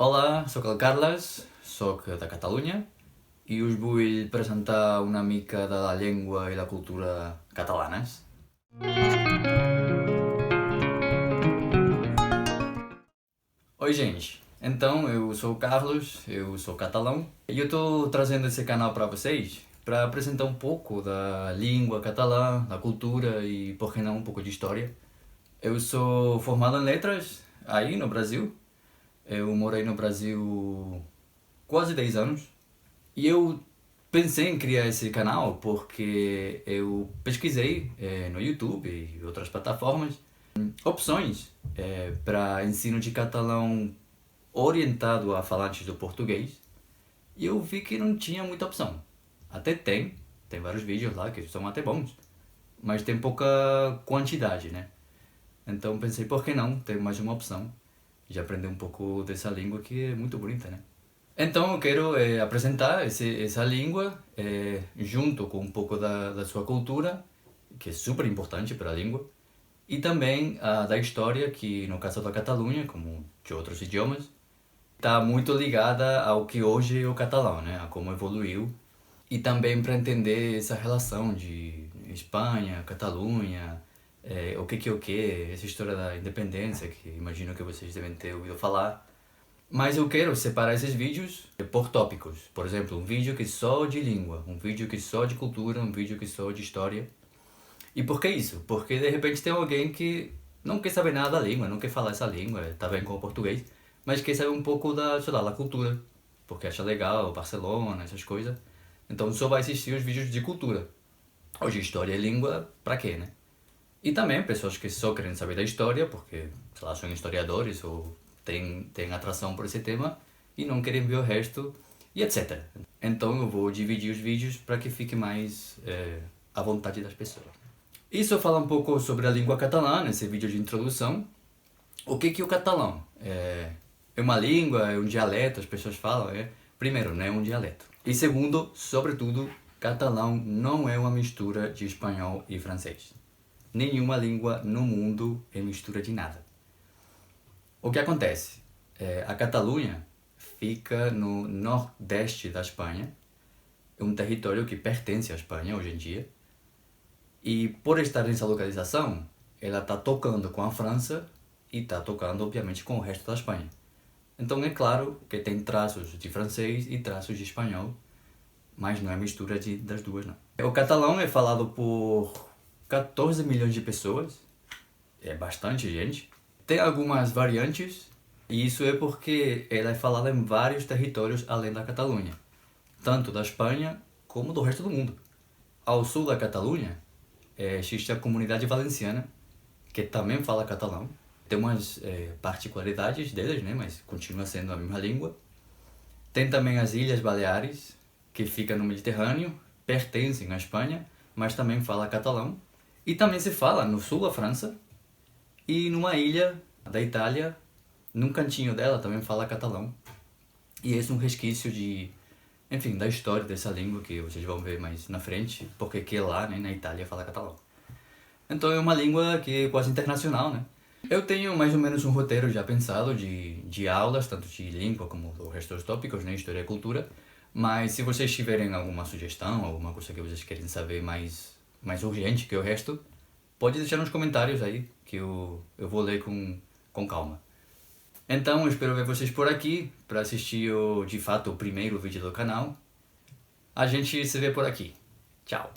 Olá, sóc el Carles, sóc de Catalunya i us vull presentar una mica de la llengua i la cultura catalanes. Oi gente, então eu sou o Carlos, eu sou catalão e eu tô trazendo esse canal para vocês para apresentar um pouco da língua catalã, da cultura e, por que não, um pouco de história. Eu sou formado em letras aí no Brasil. Eu morei no Brasil quase 10 anos e eu pensei em criar esse canal porque eu pesquisei no YouTube e outras plataformas opções para ensino de catalão orientado a falantes do português e eu vi que não tinha muita opção. Até tem vários vídeos lá que são até bons, mas tem pouca quantidade, né? Então pensei, por que não ter mais uma opção? De aprender um pouco dessa língua que é muito bonita, né? Então eu quero apresentar essa língua junto com um pouco da sua cultura, que é super importante para a língua, e também da história, que no caso da Catalunha, como de outros idiomas, está muito ligada ao que hoje é o catalão, né? A como evoluiu, e também para entender essa relação de Espanha, Catalunha, o que é o que, essa história da independência, que imagino que vocês devem ter ouvido falar. Mas eu quero separar esses vídeos por tópicos. Por exemplo, um vídeo que só de língua, um vídeo que só de cultura, um vídeo que só de história. E por que isso? Porque de repente tem alguém que não quer saber nada da língua, não quer falar essa língua, tá bem com o português, mas quer saber um pouco da, sei lá, da cultura, porque acha legal, Barcelona, essas coisas. Então só vai assistir os vídeos de cultura. Hoje história e língua, pra quê, né? E também pessoas que só querem saber da história, porque, sei lá, são historiadores ou têm atração por esse tema e não querem ver o resto, e etc. Então eu vou dividir os vídeos para que fique mais à vontade das pessoas. Isso fala um pouco sobre a língua catalã, nesse vídeo de introdução. O que é o catalão? É uma língua, é um dialeto, as pessoas falam. Primeiro, não é um dialeto. E segundo, sobretudo, catalão não é uma mistura de espanhol e francês. Nenhuma língua no mundo é mistura de nada. O que acontece? A Catalunha fica no nordeste da Espanha, é um território que pertence à Espanha hoje em dia, e por estar nessa localização, ela está tocando com a França e está tocando, obviamente, com o resto da Espanha. Então é claro que tem traços de francês e traços de espanhol, mas não é mistura das duas, não. O catalão é falado por 14 milhões de pessoas, é bastante gente. Tem algumas variantes, e isso é porque ela é falada em vários territórios além da Catalunha, tanto da Espanha como do resto do mundo. Ao sul da Catalunha existe a comunidade valenciana, que também fala catalão. Tem umas particularidades deles, né, mas continua sendo a mesma língua. Tem também as Ilhas Baleares, que ficam no Mediterrâneo, pertencem à Espanha, mas também fala catalão. E também se fala no sul da França e numa ilha da Itália, num cantinho dela também fala catalão. E esse é um resquício da história dessa língua que vocês vão ver mais na frente, porque que lá, né, na Itália fala catalão. Então é uma língua que é quase internacional, né? Eu tenho mais ou menos um roteiro já pensado de aulas, tanto de língua como do resto dos tópicos, né, história e cultura. Mas se vocês tiverem alguma sugestão, alguma coisa que vocês querem saber mais urgente que o resto, pode deixar nos comentários aí, que eu vou ler com calma. Então, eu espero ver vocês por aqui, para assistir de fato o primeiro vídeo do canal. A gente se vê por aqui. Tchau!